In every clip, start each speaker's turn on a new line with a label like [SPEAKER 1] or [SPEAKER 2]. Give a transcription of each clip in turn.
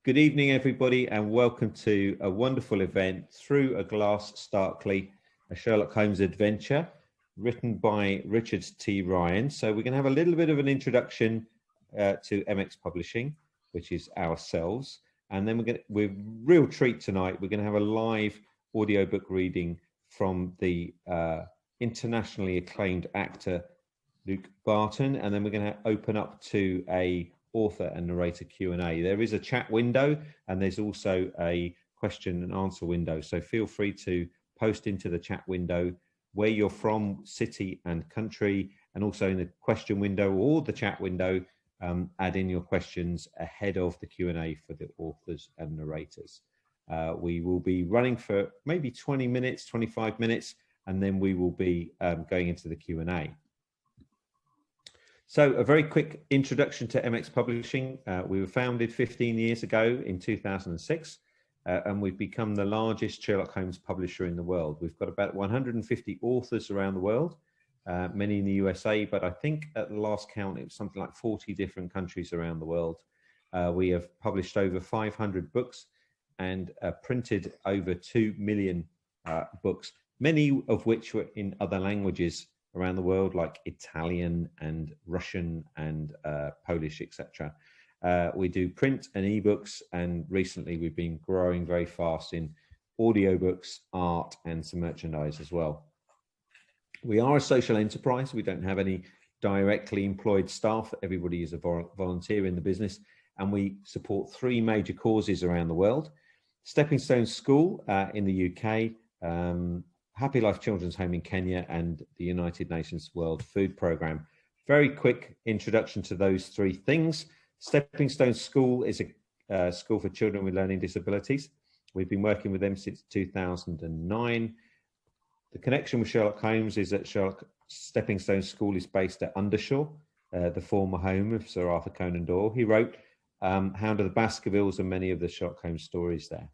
[SPEAKER 1] Good evening, everybody, and welcome to a wonderful event, Through a Glass Starkly, a Sherlock Holmes adventure, written by Richard T. Ryan. So we're going to have a little bit of an introduction to MX Publishing, which is ourselves. And then we're real treat tonight. We're going to have a live audiobook reading from the internationally acclaimed actor, Luke Barton. And then we're going to open up to a author and narrator Q&A. There is a chat window and there's also a question and answer window. So feel free to post into the chat window where you're from, city and country, and also in the question window or the chat window, add in your questions ahead of the Q&A for the authors and narrators. We will be running for maybe 20 minutes, 25 minutes, and then we will be going into the Q&A. So a very quick introduction to MX Publishing. We were founded 15 years ago in 2006, and we've become the largest Sherlock Holmes publisher in the world. We've got about 150 authors around the world, many in the USA, but I think at the last count, it was something like 40 different countries around the world. We have published over 500 books and printed over 2 million books, many of which were in other languages around the world, like Italian and Russian and Polish, etc. We do print and ebooks, and recently we've been growing very fast in audiobooks, art, and some merchandise as well. We are a social enterprise. We don't have any directly employed staff. Everybody is a volunteer in the business, and we support 3 major causes around the world: Stepping Stone School in the UK, Happy Life Children's Home in Kenya, and the United Nations World Food Programme. Very quick introduction to those 3 things. Stepping Stone School is a school for children with learning disabilities. We've been working with them since 2009. The connection with Sherlock Holmes is that Stepping Stone School is based at Undershaw, the former home of Sir Arthur Conan Doyle. He wrote Hound of the Baskervilles and many of the Sherlock Holmes stories there.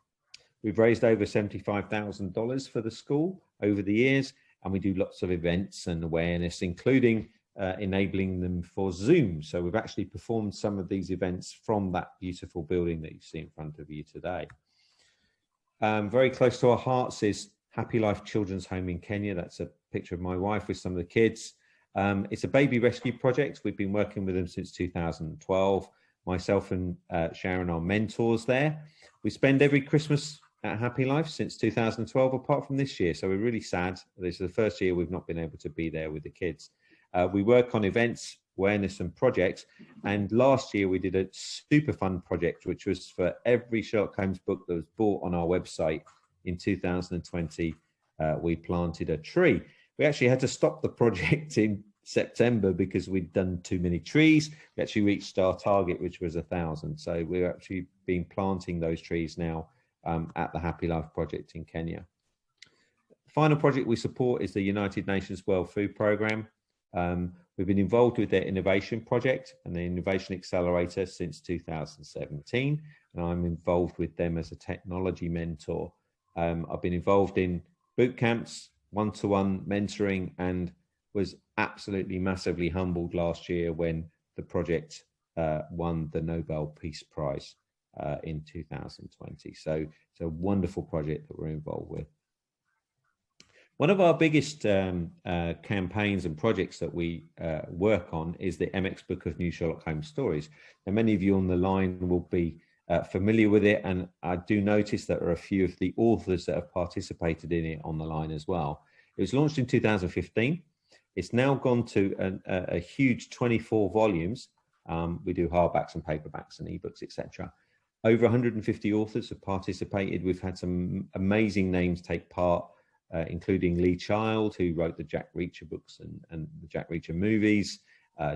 [SPEAKER 1] We've raised over $75,000 for the school over the years, and we do lots of events and awareness, including enabling them for Zoom. So we've actually performed some of these events from that beautiful building that you see in front of you today. Very close to our hearts is Happy Life Children's Home in Kenya. That's a picture of my wife with some of the kids. It's a baby rescue project. We've been working with them since 2012. Myself and Sharon are mentors there. We spend every Christmas at Happy Life since 2012, apart from this year. So we're really sad. This is the first year we've not been able to be there with the kids. We work on events, awareness and projects. And last year we did a super fun project, which was for every Sherlock Holmes book that was bought on our website in 2020, we planted a tree. We actually had to stop the project in September because we'd done too many trees. We actually reached our target, which was 1,000. So we've actually been planting those trees now at the Happy Life project in Kenya. The final project we support is the United Nations World Food Programme. We've been involved with their innovation project and the innovation accelerator since 2017, and I'm involved with them as a technology mentor. I've been involved in boot camps, one-to-one mentoring, and was absolutely massively humbled last year when the project won the Nobel Peace Prize in 2020. So it's a wonderful project that we're involved with. One of our biggest campaigns and projects that we work on is the MX Book of New Sherlock Holmes Stories. And many of you on the line will be familiar with it, and I do notice that there are a few of the authors that have participated in it on the line as well. It was launched in 2015. It's now gone to a huge 24 volumes. We do hardbacks and paperbacks and ebooks, etc. Over 150 authors have participated. We've had some amazing names take part, including Lee Child, who wrote the Jack Reacher books and the Jack Reacher movies,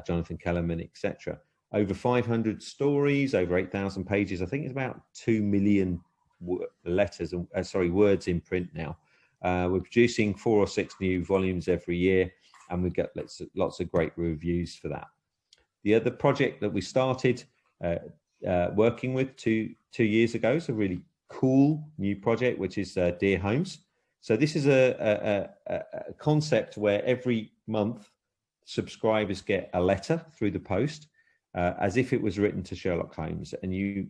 [SPEAKER 1] Jonathan Kellerman, etc. Over 500 stories, over 8,000 pages. I think it's about 2 million words in print now. We're producing 4 or 6 new volumes every year, and we get lots of great reviews for that. The other project that we started working with two years ago is a really cool new project, which is Dear Holmes. So this is a concept where every month subscribers get a letter through the post as if it was written to Sherlock Holmes, and you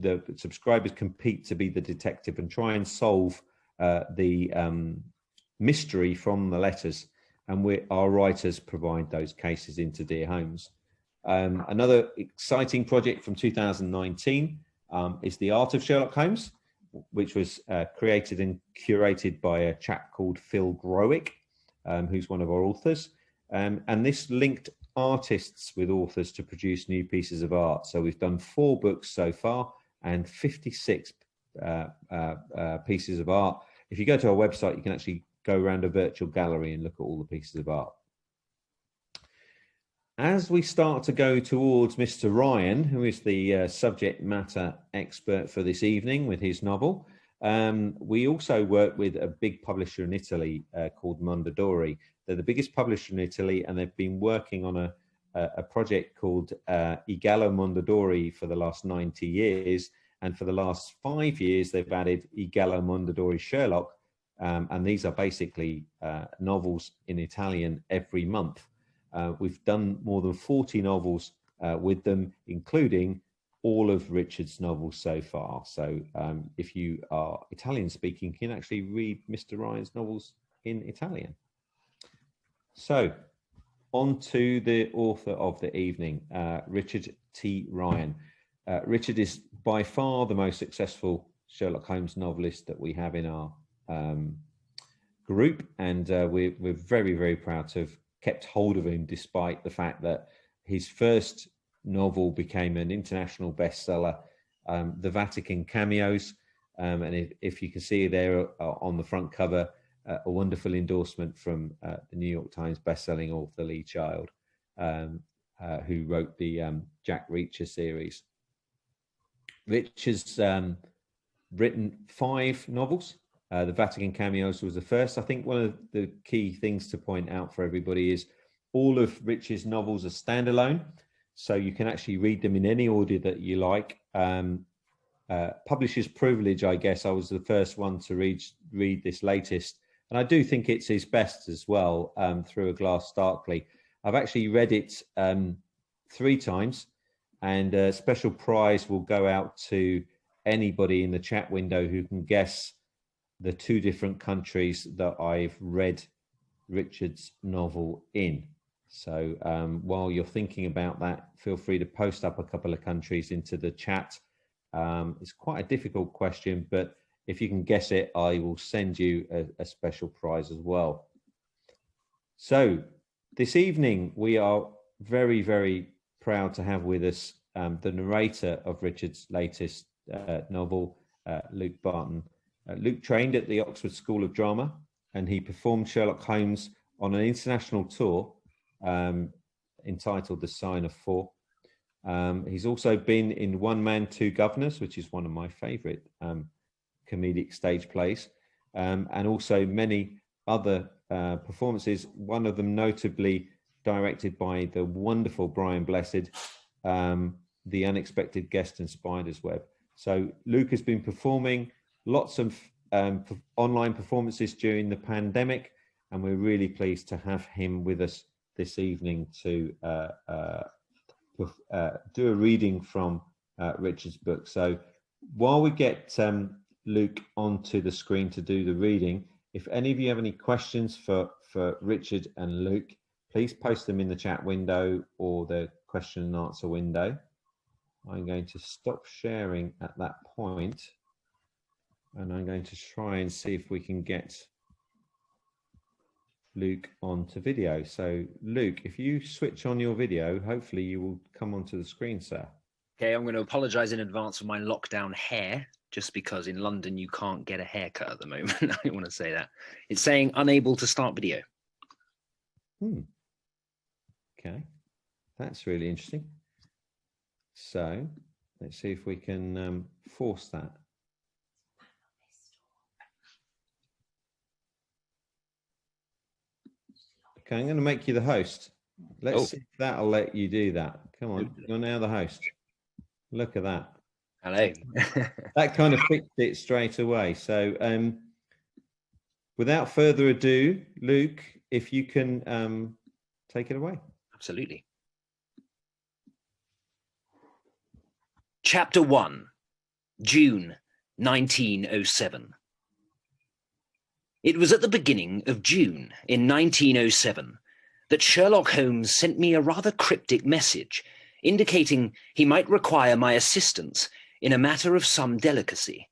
[SPEAKER 1] the subscribers compete to be the detective and try and solve the mystery from the letters, and our writers provide those cases into Dear Holmes. Another exciting project from 2019 is The Art of Sherlock Holmes, which was created and curated by a chap called Phil Growick, who's one of our authors. And this linked artists with authors to produce new pieces of art. So we've done 4 books so far and 56 pieces of art. If you go to our website, you can actually go around a virtual gallery and look at all the pieces of art. As we start to go towards Mr. Ryan, who is the subject matter expert for this evening with his novel, we also work with a big publisher in Italy called Mondadori. They're the biggest publisher in Italy, and they've been working on a project called Igalo Mondadori for the last 90 years. And for the last 5 years, they've added Igalo Mondadori Sherlock. And these are basically novels in Italian every month. We've done more than 40 novels with them, including all of Richard's novels so far. So if you are Italian speaking, you can actually read Mr. Ryan's novels in Italian. So on to the author of the evening, Richard T. Ryan. Richard is by far the most successful Sherlock Holmes novelist that we have in our group, and we're very, very proud to have kept hold of him despite the fact that his first novel became an international bestseller, The Vatican Cameos, and if you can see there on the front cover, a wonderful endorsement from the New York Times bestselling author Lee Child, who wrote the Jack Reacher series. Rich has written 5 novels. The Vatican Cameos was the first. I think one of the key things to point out for everybody is all of Rich's novels are standalone, so you can actually read them in any order that you like. Publisher's privilege, I guess. I was the first one to read this latest, and I do think it's his best as well, Through a Glass Darkly. I've actually read it 3 times, and a special prize will go out to anybody in the chat window who can guess the 2 different countries that I've read Richard's novel in. So while you're thinking about that, feel free to post up a couple of countries into the chat. It's quite a difficult question, but if you can guess it, I will send you a special prize as well. So this evening, we are very, very proud to have with us the narrator of Richard's latest novel, Luke Barton. Luke trained at the Oxford School of Drama, and he performed Sherlock Holmes on an international tour entitled The Sign of 4. He's also been in One Man, Two Governors, which is one of my favourite comedic stage plays, and also many other performances, one of them notably directed by the wonderful Brian Blessed, The Unexpected Guest in Spider's Web. So Luke has been performing lots of online performances during the pandemic, and we're really pleased to have him with us this evening to do a reading from Richard's book. So while we get Luke onto the screen to do the reading, if any of you have any questions for Richard and Luke, please post them in the chat window or the question and answer window. I'm going to stop sharing at that point, and I'm going to try and see if we can get Luke onto video. So Luke, if you switch on your video, hopefully you will come onto the screen, sir.
[SPEAKER 2] Okay, I'm going to apologise in advance for my lockdown hair, just because in London you can't get a haircut at the moment. I didn't want to say that. It's saying unable to start video.
[SPEAKER 1] Okay, that's really interesting. So let's see if we can force that. Okay, I'm going to make you the host. Let's see if that'll let you do that. Come on, you're now the host. Look at that.
[SPEAKER 2] Hello.
[SPEAKER 1] That kind of fixed it straight away. So without further ado, Luke, if you can take it away.
[SPEAKER 2] Absolutely. Chapter 1, June 1907. It was at the beginning of June in 1907 that Sherlock Holmes sent me a rather cryptic message indicating he might require my assistance in a matter of some delicacy.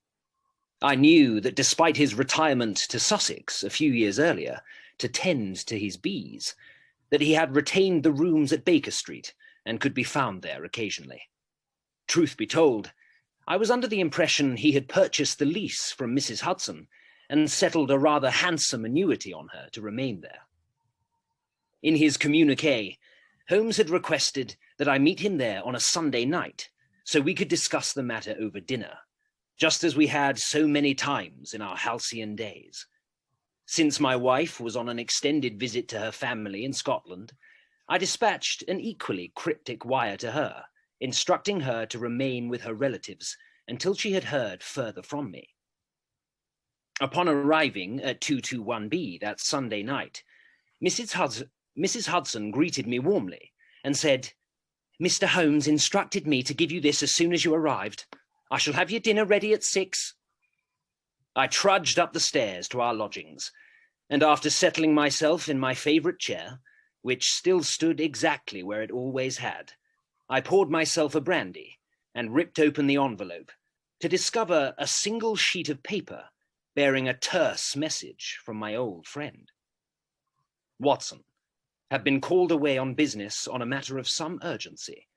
[SPEAKER 2] I knew that despite his retirement to Sussex a few years earlier to tend to his bees, that he had retained the rooms at Baker Street and could be found there occasionally. Truth be told, I was under the impression he had purchased the lease from Mrs. Hudson and settled a rather handsome annuity on her to remain there. In his communiqué, Holmes had requested that I meet him there on a Sunday night so we could discuss the matter over dinner, just as we had so many times in our halcyon days. Since my wife was on an extended visit to her family in Scotland, I dispatched an equally cryptic wire to her, instructing her to remain with her relatives until she had heard further from me. Upon arriving at 221B that Sunday night, Mrs. Hudson greeted me warmly and said, "Mr. Holmes instructed me to give you this as soon as you arrived. I shall have your dinner ready at 6. I trudged up the stairs to our lodgings, and after settling myself in my favourite chair, which still stood exactly where it always had, I poured myself a brandy and ripped open the envelope to discover a single sheet of paper bearing a terse message from my old friend. Watson, have been called away on business on a matter of some urgency.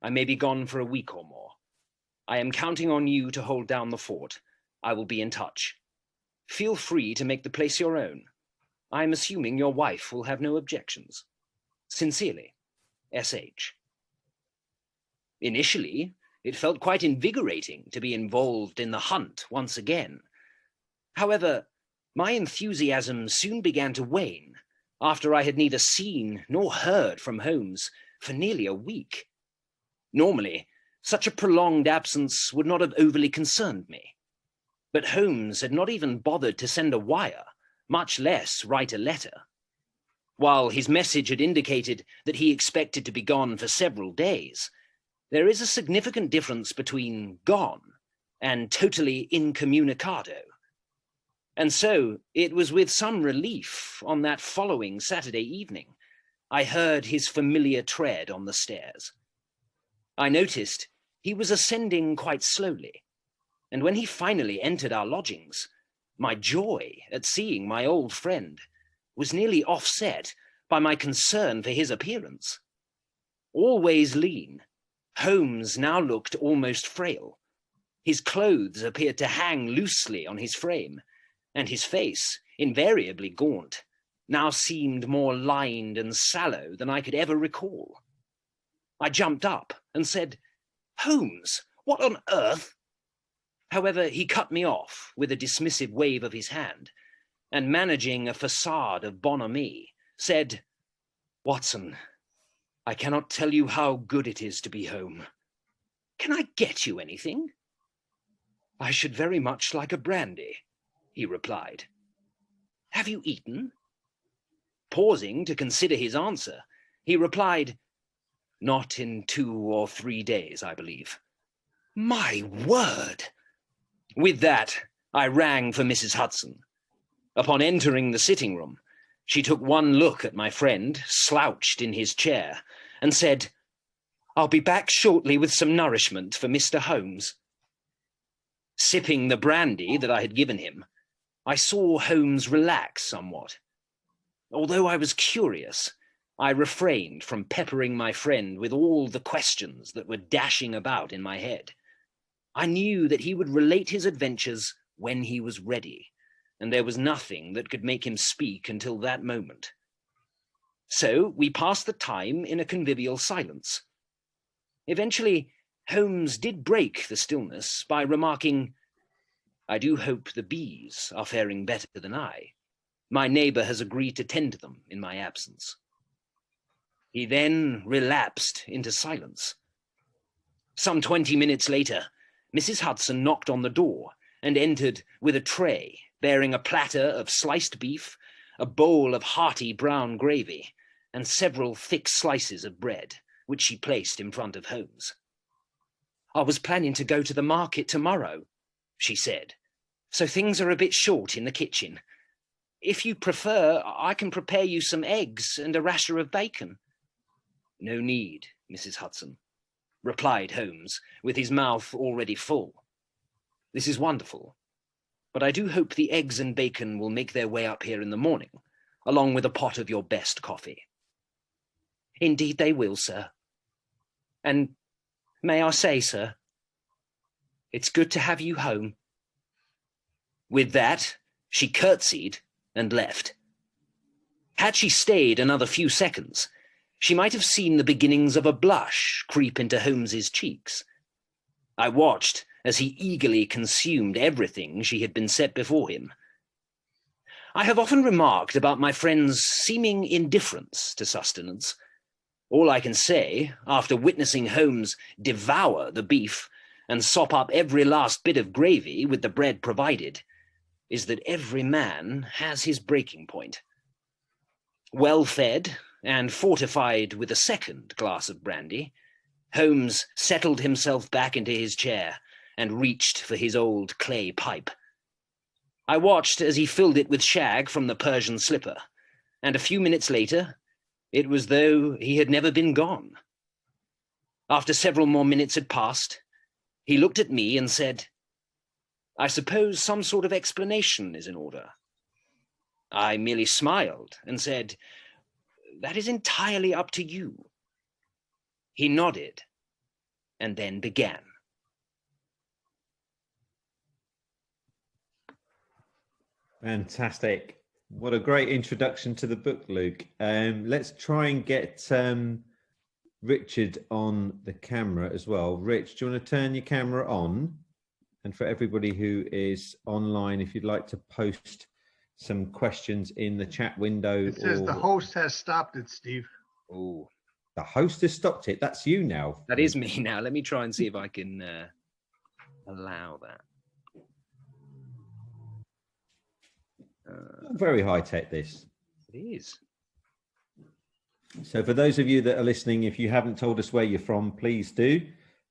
[SPEAKER 2] I may be gone for a week or more. I am counting on you to hold down the fort. I will be in touch. Feel free to make the place your own. I am assuming your wife will have no objections. Sincerely, S.H. Initially, it felt quite invigorating to be involved in the hunt once again. However, my enthusiasm soon began to wane after I had neither seen nor heard from Holmes for nearly a week. Normally, such a prolonged absence would not have overly concerned me. But Holmes had not even bothered to send a wire, much less write a letter. While his message had indicated that he expected to be gone for several days, there is a significant difference between gone and totally incommunicado. And so it was with some relief on that following Saturday evening I heard his familiar tread on the stairs. I noticed he was ascending quite slowly, and when he finally entered our lodgings, my joy at seeing my old friend was nearly offset by my concern for his appearance. Always lean, Holmes now looked almost frail. His clothes appeared to hang loosely on his frame, and his face, invariably gaunt, now seemed more lined and sallow than I could ever recall. I jumped up and said, "Holmes, what on earth?" However, he cut me off with a dismissive wave of his hand, and managing a facade of bonhomie, said, "Watson, I cannot tell you how good it is to be home. Can I get you anything?" "I should very much like a brandy," he replied. "Have you eaten?" Pausing to consider his answer, he replied, "Not in 2 or 3 days, I believe." My word! With that, I rang for Mrs. Hudson. Upon entering the sitting room, she took one look at my friend, slouched in his chair, and said, "I'll be back shortly with some nourishment for Mr. Holmes." Sipping the brandy that I had given him, I saw Holmes relax somewhat. Although I was curious, I refrained from peppering my friend with all the questions that were dashing about in my head. I knew that he would relate his adventures when he was ready, and there was nothing that could make him speak until that moment. So we passed the time in a convivial silence. Eventually, Holmes did break the stillness by remarking, "I do hope the bees are faring better than I. My neighbour has agreed to tend to them in my absence." He then relapsed into silence. Some 20 minutes later, Mrs. Hudson knocked on the door and entered with a tray bearing a platter of sliced beef, a bowl of hearty brown gravy, and several thick slices of bread, which she placed in front of Holmes. I was planning to go to the market tomorrow, she said, so things are a bit short in the kitchen. If you prefer, I can prepare you some eggs and a rasher of bacon. No need, Mrs. Hudson, replied Holmes, with his mouth already full. This is wonderful, but I do hope the eggs and bacon will make their way up here in the morning, along with a pot of your best coffee. Indeed they will, sir. And may I say, sir, it's good to have you home. With that, she curtsied and left. Had she stayed another few seconds, she might have seen the beginnings of a blush creep into Holmes's cheeks. I watched as he eagerly consumed everything she had been set before him. I have often remarked about my friend's seeming indifference to sustenance. All I can say, after witnessing Holmes devour the beef and sop up every last bit of gravy with the bread provided, is that every man has his breaking point. Well fed and fortified with a second glass of brandy, Holmes settled himself back into his chair and reached for his old clay pipe. I watched as he filled it with shag from the Persian slipper, and a few minutes later, it was though he had never been gone. After several more minutes had passed, he looked at me and said, I suppose some sort of explanation is in order. I merely smiled and said, that is entirely up to you. He nodded and then began.
[SPEAKER 1] Fantastic. What a great introduction to the book, Luke. Let's try and get Richard on the camera as well. Rich, do you want to turn your camera on? And for everybody who is online, if you'd like to post some questions in the chat window.
[SPEAKER 3] It says the host has stopped it, Steve.
[SPEAKER 2] Oh,
[SPEAKER 1] the host has stopped it. That's you now.
[SPEAKER 2] That is me now. Let me try and see if I can allow that.
[SPEAKER 1] Very high tech, this.
[SPEAKER 2] It is.
[SPEAKER 1] So for those of you that are listening, if you haven't told us where you're from, please do.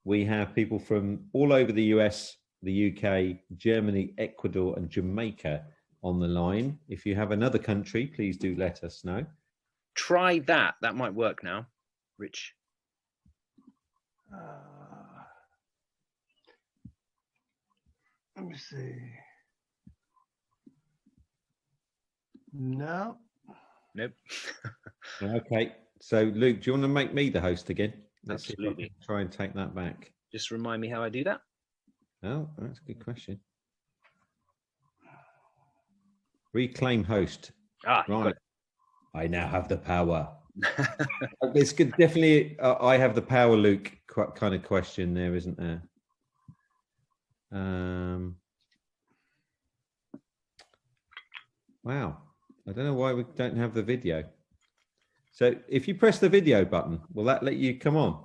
[SPEAKER 1] We have people from all over the US, the UK, Germany, Ecuador, and Jamaica on the line. If you have another country, please do let us know.
[SPEAKER 2] Try that. That might work now, Rich.
[SPEAKER 3] Let me see. No.
[SPEAKER 2] Nope.
[SPEAKER 1] Okay. So, Luke, do you want to make me the host again? Let's
[SPEAKER 2] Absolutely.
[SPEAKER 1] see if I can try and take that back.
[SPEAKER 2] Just remind me how I do that.
[SPEAKER 1] Oh, that's a good question. Reclaim host.
[SPEAKER 2] Ah,
[SPEAKER 1] Right. I now have the power. This could definitely, I have the power, Luke, kind of question there, isn't there? Wow. I don't know why we don't have the video. So if you press the video button, will that let you come on?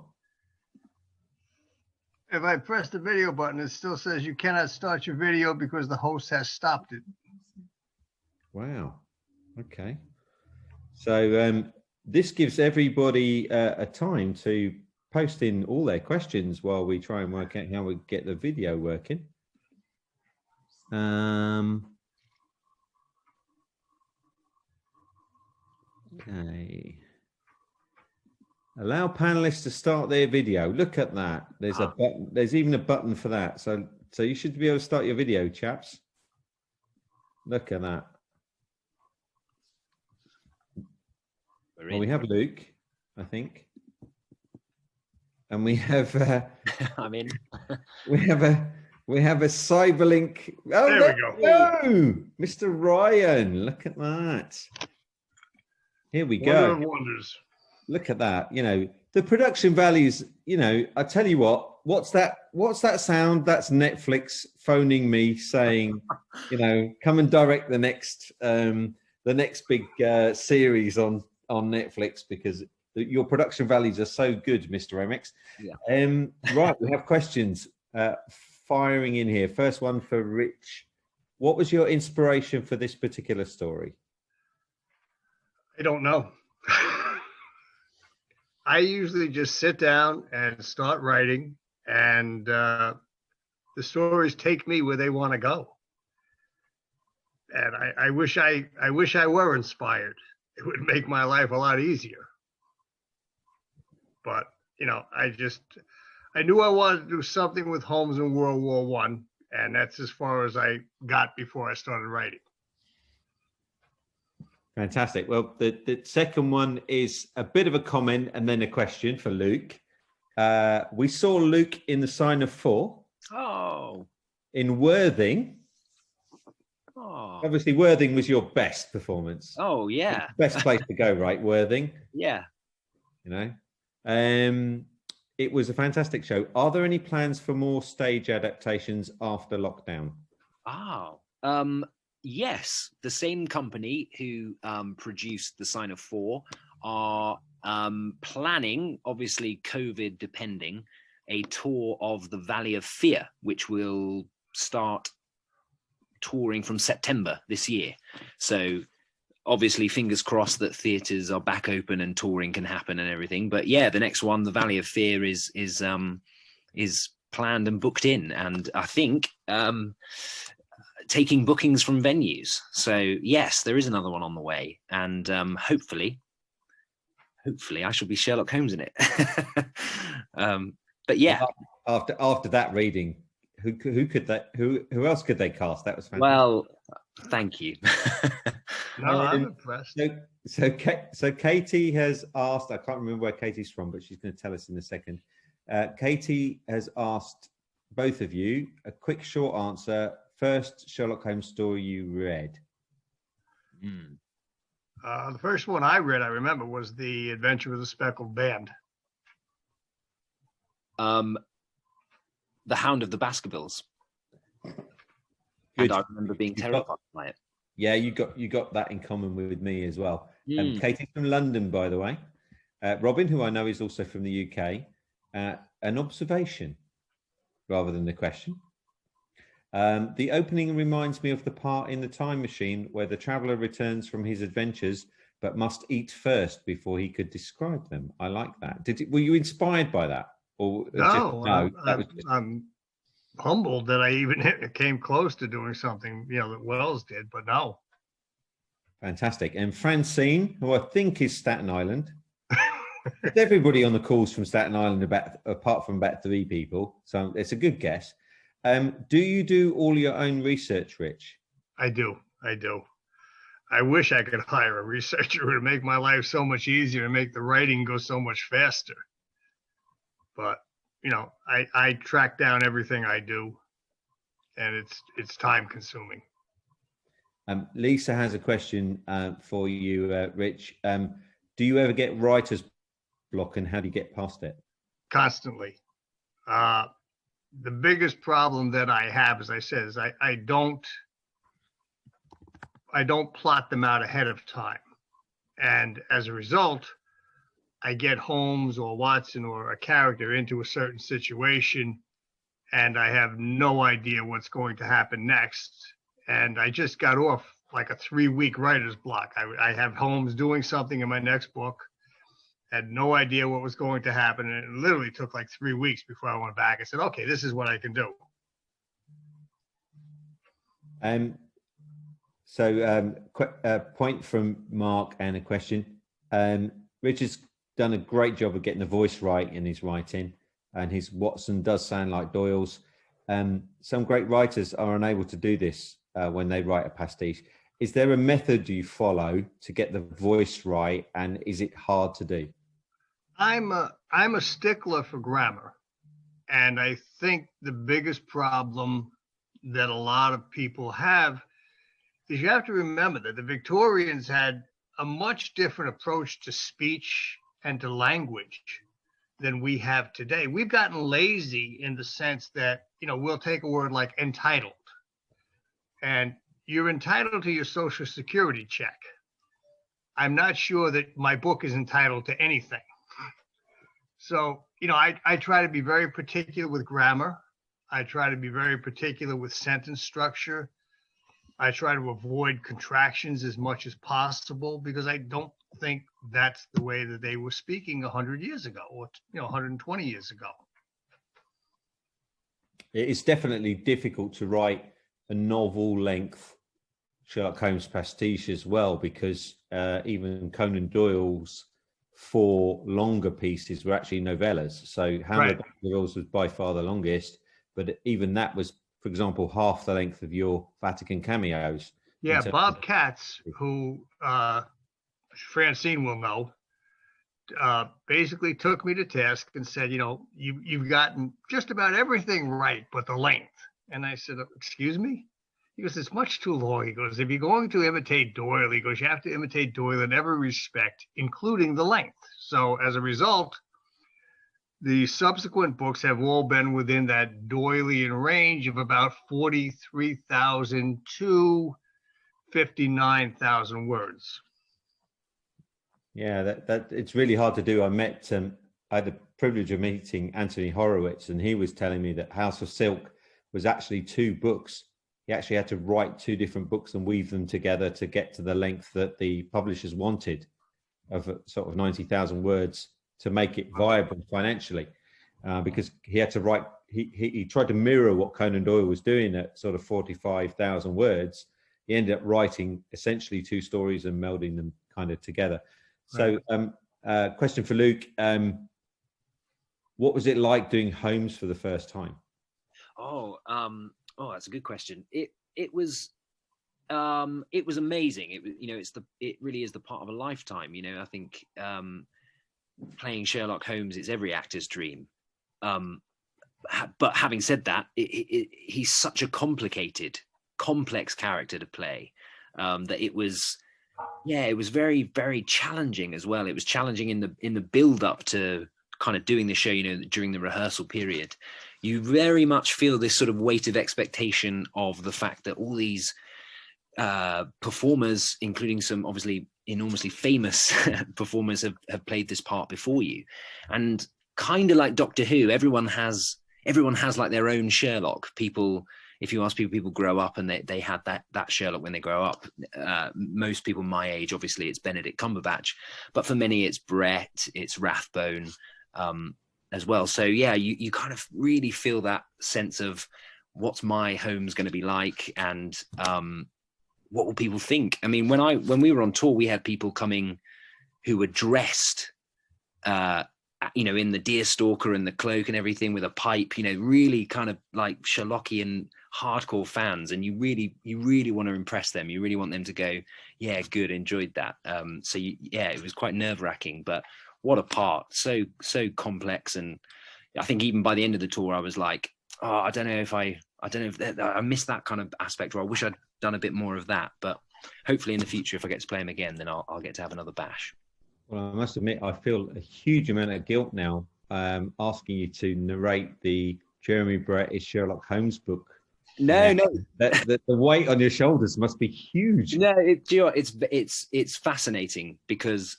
[SPEAKER 3] If I press the video button, it still says you cannot start your video because the host has stopped it.
[SPEAKER 1] Wow. Okay. So this gives everybody a time to post in all their questions while we try and work out how we get the video working. Okay. Allow panelists to start their video. Look at that. There's a button. There's even a button for that. So you should be able to start your video, chaps. Look at that. Well, we have Luke, I think, and we have.
[SPEAKER 2] I'm in.
[SPEAKER 1] we have a cyberlink. Oh,
[SPEAKER 3] there we go.
[SPEAKER 1] No, Mr. Ryan. Look at that. Here we
[SPEAKER 3] Wonder
[SPEAKER 1] go.
[SPEAKER 3] of wonders.
[SPEAKER 1] Look at that. You know, the production values, you know, I tell you what's that sound? That's Netflix phoning me saying, you know, come and direct the next big series on Netflix because your production values are so good, Mr. MX.
[SPEAKER 2] Yeah.
[SPEAKER 1] Right, we have questions firing in here. First one for Rich. What was your inspiration for this particular story?
[SPEAKER 3] I don't know. I usually just sit down and start writing, and the stories take me where they want to go. And I wish I were inspired. It would make my life a lot easier. But I knew I wanted to do something with Holmes in World War One, and that's as far as I got before I started writing.
[SPEAKER 1] Fantastic. Well, the second one is a bit of a comment and then a question for Luke. We saw Luke in The Sign of Four.
[SPEAKER 2] Oh.
[SPEAKER 1] In Worthing.
[SPEAKER 2] Oh.
[SPEAKER 1] Obviously, Worthing was your best performance.
[SPEAKER 2] Oh, yeah.
[SPEAKER 1] Best place to go, right? Worthing.
[SPEAKER 2] Yeah.
[SPEAKER 1] You know, it was a fantastic show. Are there any plans for more stage adaptations after lockdown?
[SPEAKER 2] Oh, yes. The same company who produced The Sign of Four are planning, obviously COVID depending, a tour of the Valley of Fear, which will start touring from September this year. So obviously fingers crossed that theaters are back open and touring can happen and everything. But yeah, the next one, the Valley of Fear, is planned and booked in, and I think taking bookings from venues. So yes, there is another one on the way, and hopefully I shall be Sherlock Holmes in it. But yeah,
[SPEAKER 1] after that reading, who else could they cast? That was fantastic.
[SPEAKER 2] Well, thank you.
[SPEAKER 3] No, I'm impressed.
[SPEAKER 1] So Katie has asked, I can't remember where Katie's from, but she's going to tell us in a second. Katie has asked both of you a quick short answer. First Sherlock Holmes story you read.
[SPEAKER 3] The first one I read, I remember, was The Adventure of the Speckled Band.
[SPEAKER 2] The Hound of the Baskervilles.
[SPEAKER 1] Good.
[SPEAKER 2] And I remember being terrified by it.
[SPEAKER 1] Yeah, you got that in common with me as well. Katie's from London, by the way. Robin, who I know is also from the UK. An observation rather than a question. The opening reminds me of the part in The Time Machine where the traveller returns from his adventures but must eat first before he could describe them. I like that. Were you inspired by that? Or
[SPEAKER 3] No, I'm humbled that I even came close to doing something, that Wells did, but no.
[SPEAKER 1] Fantastic. And Francine, who I think is Staten Island. Everybody on the calls from Staten Island, apart from about 3 people. So it's a good guess. Do you do all your own research, Rich?
[SPEAKER 3] I do. I wish I could hire a researcher to make my life so much easier and make the writing go so much faster. But, I track down everything I do, and it's time consuming.
[SPEAKER 1] Lisa has a question for you, Rich. Do you ever get writer's block, and how do you get past it?
[SPEAKER 3] Constantly. The biggest problem that I have, as I said, is I don't plot them out ahead of time. And as a result, I get Holmes or Watson or a character into a certain situation, and I have no idea what's going to happen next. And I just got off like a 3-week writer's block. I have Holmes doing something in my next book, had no idea what was going to happen. And it literally took like 3 weeks before I went back and said, okay, this is what I can do. Point from Mark and a question. Richard's done a great job of getting the voice right in his writing, and his Watson does sound like Doyle's. Some great writers are unable to do this when they write a pastiche. Is there a method you follow to get the voice right, and is it hard to do? I'm a stickler for grammar, and I think the biggest problem that a lot of people have is you have to remember that the Victorians had a much different approach to speech and to language than we have today. We've gotten lazy in the sense that, we'll take a word like entitled, and you're entitled to your Social Security check. I'm not sure that my book is entitled to anything. So, I try to be very particular with grammar. I try to be very particular with sentence structure. I try to avoid contractions as much as possible because I don't think that's the way that they were speaking 100 years ago or 120 years ago.
[SPEAKER 1] It's definitely difficult to write a novel-length Sherlock Holmes pastiche as well, because even Conan Doyle's 4 longer pieces were actually novellas. So Hamlet
[SPEAKER 4] Right.
[SPEAKER 1] Doyle's was by far the longest, but even that was, for example, half the length of your Vatican cameos.
[SPEAKER 4] Yeah, Bob Katz, who Francine will know, basically took me to task and said, you've gotten just about everything right but the length. And I said, excuse me? He goes, it's much too long. He goes, if you're going to imitate Doyle, he goes, you have to imitate Doyle in every respect, including the length. So as a result, the subsequent books have all been within that Doylean range of about 43,000 to 59,000 words.
[SPEAKER 1] Yeah, that it's really hard to do. I had the privilege of meeting Anthony Horowitz, and he was telling me that House of Silk was actually 2 books. He actually had to write 2 different books and weave them together to get to the length that the publishers wanted, of sort of 90,000 words, to make it viable financially, because he had to write. He tried to mirror what Conan Doyle was doing at sort of 45,000 words. He ended up writing essentially 2 stories and melding them kind of together. So, question for Luke: what was it like doing Holmes for the first time?
[SPEAKER 2] That's a good question. It was amazing. It really is the part of a lifetime. I think playing Sherlock Holmes is every actor's dream. But having said that, he's such a complex character to play, that it was very, very challenging as well. It was challenging in the build up to kind of doing the show, during the rehearsal period. You very much feel this sort of weight of expectation of the fact that all these performers, including some obviously enormously famous performers, have played this part before you. And kind of like Doctor Who, everyone has like their own Sherlock. If you ask people grow up and they had that Sherlock when they grow up. Most people my age, obviously, it's Benedict Cumberbatch, but for many it's Brett, it's Rathbone as well. So yeah, you kind of really feel that sense of what's my Holmes going to be like, and what will people think? I mean, when we were on tour, we had people coming who were dressed in the deerstalker and the cloak and everything, with a pipe, really kind of like Sherlockian hardcore fans, and you really want to impress them. You really want them to go, yeah, good, enjoyed that. It was quite nerve-wracking, but what a part, so complex. And I think even by the end of the tour I was like, I don't know if I missed that kind of aspect, or I wish I'd done a bit more of that. But hopefully in the future, if I get to play him again, then I'll get to have another bash.
[SPEAKER 1] Well, I must admit, I feel a huge amount of guilt now asking you to narrate the Jeremy Brett is Sherlock Holmes book.
[SPEAKER 2] No.
[SPEAKER 1] The weight on your shoulders must be huge.
[SPEAKER 2] No, it's fascinating because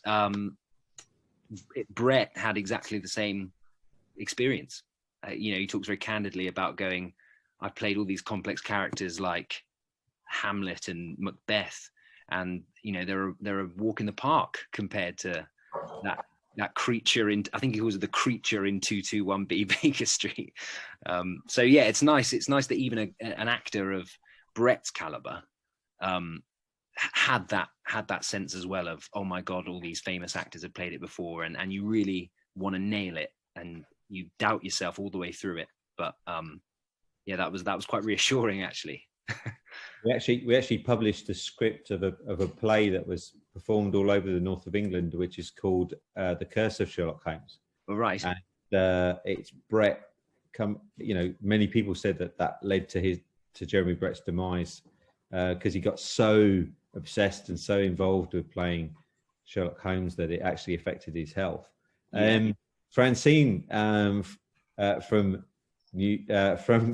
[SPEAKER 2] Brett had exactly the same experience. He talks very candidly about going, I played all these complex characters like Hamlet and Macbeth, and they're a walk in the park compared to that creature in, I think he was the creature in 221B Baker Street. So yeah, it's nice that even an actor of Brett's caliber had that sense as well of, oh my god, all these famous actors have played it before, and you really want to nail it, and you doubt yourself all the way through it. But that was quite reassuring, actually.
[SPEAKER 1] We actually published the script of a play that was performed all over the north of England, which is called The Curse of Sherlock Holmes.
[SPEAKER 2] Right.
[SPEAKER 1] And it's Brett. Many people said that led to Jeremy Brett's demise, because he got so obsessed and so involved with playing Sherlock Holmes that it actually affected his health.
[SPEAKER 2] Yeah.
[SPEAKER 1] Francine from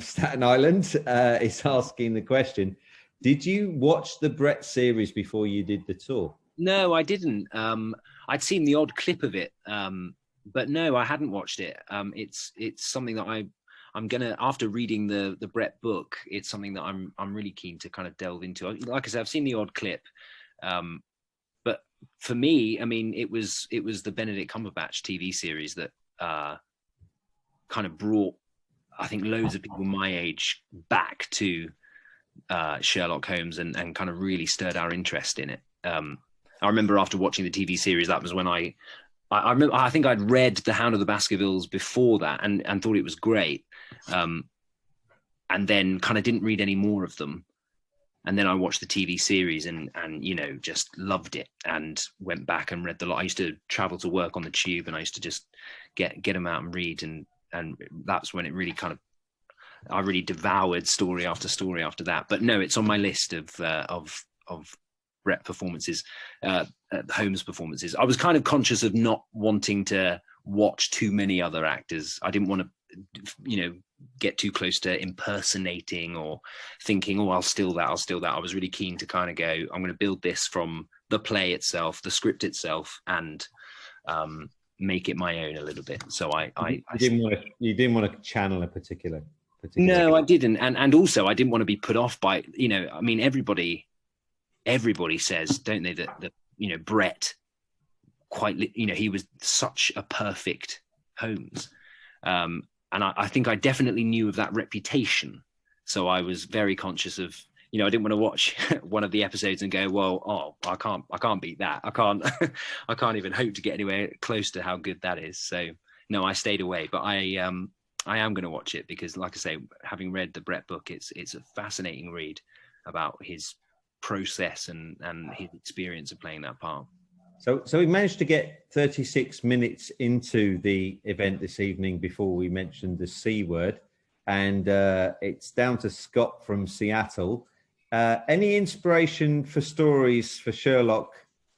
[SPEAKER 1] Staten Island is asking the question: did you watch the Brett series before you did the tour?
[SPEAKER 2] No, I didn't. I'd seen the odd clip of it, but no, I hadn't watched it. It's something that I'm gonna, after reading the Brett book, it's something that I'm really keen to kind of delve into. Like I said, I've seen the odd clip, but for me, I mean, it was the Benedict Cumberbatch TV series that kind of brought I think loads of people my age back to Sherlock Holmes and kind of really stirred our interest in it. I remember after watching the TV series, that was when I remember, I think I'd read The Hound of the Baskervilles before that and thought it was great. And then kind of didn't read any more of them. And then I watched the TV series and you know, just loved it and went back and read the lot. I used to travel to work on the tube and I used to just get them out and read. And that's when it really kind of, I really devoured story after story after that. But no, it's on my list of Brett performances, Holmes performances. I was kind of conscious of not wanting to watch too many other actors. I didn't want to, you know, get too close to impersonating or thinking, oh, I'll steal that. I was really keen to kind of go, I'm going to build this from the play itself, the script itself, and make it my own a little bit. So
[SPEAKER 1] you didn't want to channel a particular.
[SPEAKER 2] No, I didn't. And also I didn't want to be put off by, you know, I mean, everybody says, don't they, that you know, Brett you know, he was such a perfect Holmes. And I think I definitely knew of that reputation. So I was very conscious of, you know, I didn't want to watch one of the episodes and go, well, oh, I can't beat that. I can't even hope to get anywhere close to how good that is. So no, I stayed away, but I am going to watch it because, like I say, having read the Brett book, it's a fascinating read about his process and his experience of playing that part.
[SPEAKER 1] So we managed to get 36 minutes into the event this evening before we mentioned the C word, and it's down to Scott from Seattle. Any inspiration for stories for Sherlock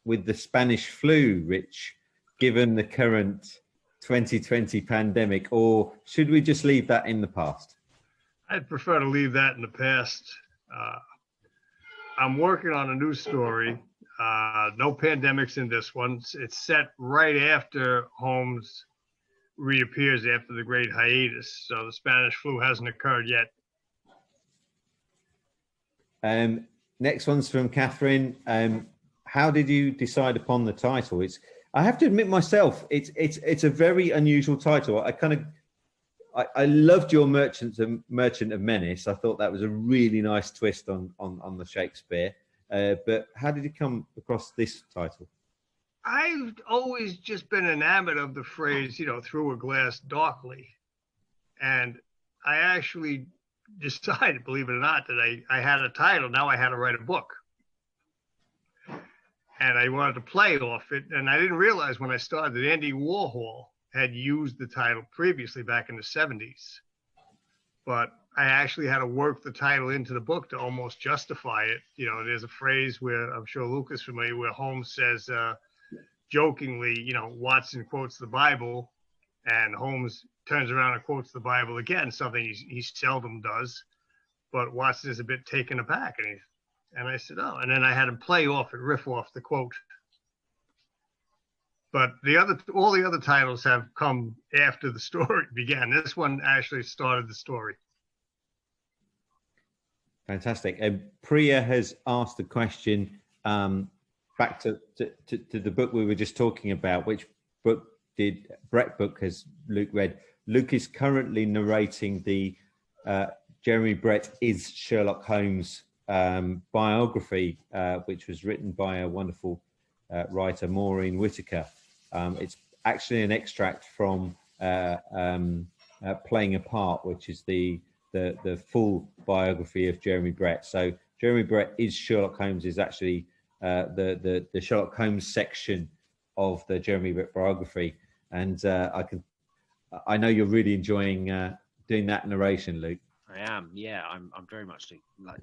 [SPEAKER 1] with the Spanish flu, Rich, given the current 2020 pandemic, or should we just leave that in the past?
[SPEAKER 4] I'd prefer to leave that in the past. I'm working on a new story. No pandemics in this one. It's set right after Holmes reappears after the great hiatus. So the Spanish flu hasn't occurred yet.
[SPEAKER 1] Next one's from Catherine. How did you decide upon the title? I have to admit myself, it's a very unusual title. I loved your Merchant of Menace. I thought that was a really nice twist on the Shakespeare. But how did you come across this title?
[SPEAKER 4] I've always just been enamored of the phrase, you know, through a glass darkly. And I actually decided, believe it or not, that I had a title. Now I had to write a book. And I wanted to play off it. And I didn't realize when I started that Andy Warhol had used the title previously back in the 70s. But I actually had to work the title into the book to almost justify it. You know, there's a phrase where I'm sure Luke is familiar, where Holmes says jokingly, you know, Watson quotes the Bible, and Holmes turns around and quotes the Bible again, something he seldom does. But Watson is a bit taken aback, and I said, oh, and then I had him play off it, riff off the quote. But all the other titles have come after the story began. This one actually started the story.
[SPEAKER 1] Fantastic. Priya has asked a question back to the book we were just talking about. Which book did Brett book has Luke read? Luke is currently narrating the Jeremy Brett is Sherlock Holmes biography, which was written by a wonderful writer, Maureen Whitaker. It's actually an extract from Playing a Part, which is the full biography of Jeremy Brett. So Jeremy Brett is Sherlock Holmes is actually the Sherlock Holmes section of the Jeremy Brett biography. And I know you're really enjoying doing that narration, Luke.
[SPEAKER 2] I am, yeah. I'm very much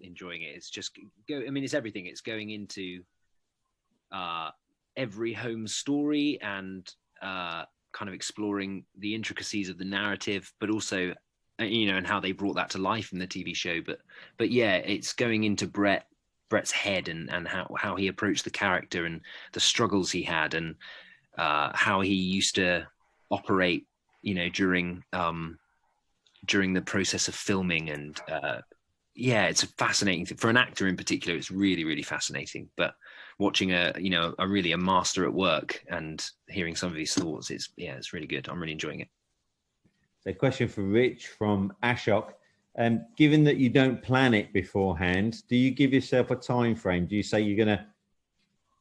[SPEAKER 2] enjoying it. It's just it's everything. It's going into every Holmes story and kind of exploring the intricacies of the narrative, but also and how they brought that to life in the TV show. But yeah, it's going into Brett's head and how he approached the character and the struggles he had and how he used to operate, during the process of filming. And it's a fascinating thing for an actor in particular. It's really, really fascinating. But watching a master at work and hearing some of his thoughts, it's really good. I'm really enjoying it.
[SPEAKER 3] So a question for Rich from Ashok. Given that you don't plan it beforehand, do you give yourself a time frame? Do you say the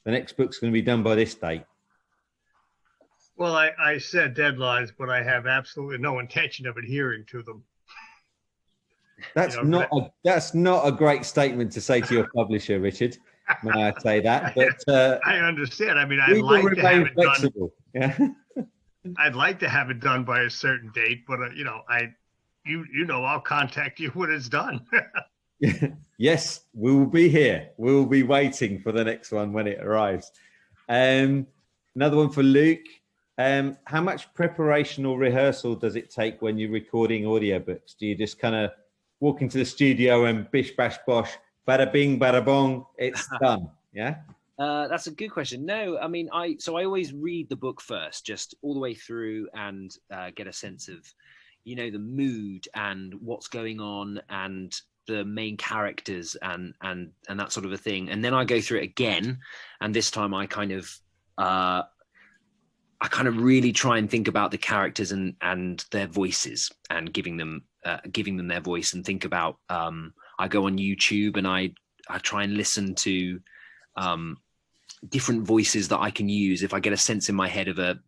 [SPEAKER 3] next book's going to be done by this date?
[SPEAKER 4] Well, I set deadlines, but I have absolutely no intention of adhering to them.
[SPEAKER 3] That's not a great statement to say to your publisher, Richard. May I say that? But
[SPEAKER 4] I understand. I mean, I'd like to have it
[SPEAKER 3] flexible. Yeah.
[SPEAKER 4] I'd like to have it done by a certain date, but I'll contact you when it's done.
[SPEAKER 3] Yes, we will be here. We will be waiting for the next one when it arrives. Another one for Luke. How much preparation or rehearsal does it take when you're recording audiobooks? Do you just kind of walk into the studio and bish, bash, bosh, bada bing, bada bong, it's done? Yeah.
[SPEAKER 2] That's a good question. No, I mean, I always read the book first, just all the way through, and get a sense of, the mood and what's going on and the main characters and that sort of a thing. And then I go through it again, and this time I kind of really try and think about the characters and their voices, and giving them their voice, and think about. I go on YouTube and I try and listen to different voices that I can use. If I get a sense in my head of a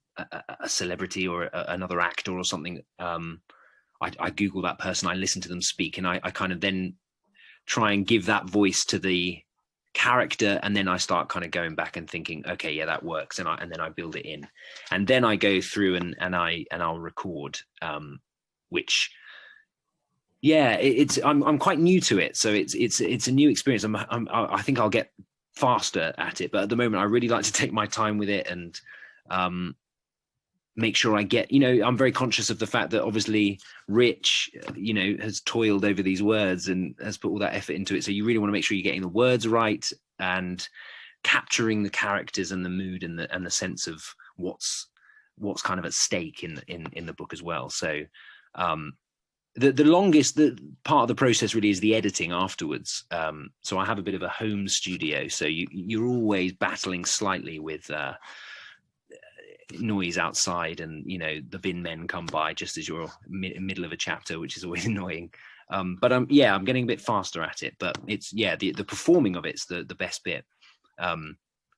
[SPEAKER 2] celebrity or another actor or something, I Google that person, I listen to them speak, and I kind of then try and give that voice to the character, and then I start kind of going back and thinking, okay, yeah, that works, and then I build it in, and then I go through and I'll record, which. Yeah, I'm quite new to it, so it's a new experience. I think I'll get faster at it, but at the moment I really like to take my time with it and make sure I get, I'm very conscious of the fact that obviously Rich, has toiled over these words and has put all that effort into it. So you really want to make sure you're getting the words right and capturing the characters and the mood and the sense of what's kind of at stake in the book as well. So the longest part of the process really is the editing afterwards. So I have a bit of a home studio, so you're always battling slightly with noise outside, and the bin men come by just as you're middle of a chapter, which is always annoying. But I'm getting a bit faster at it. But it's the performing of it's the best bit.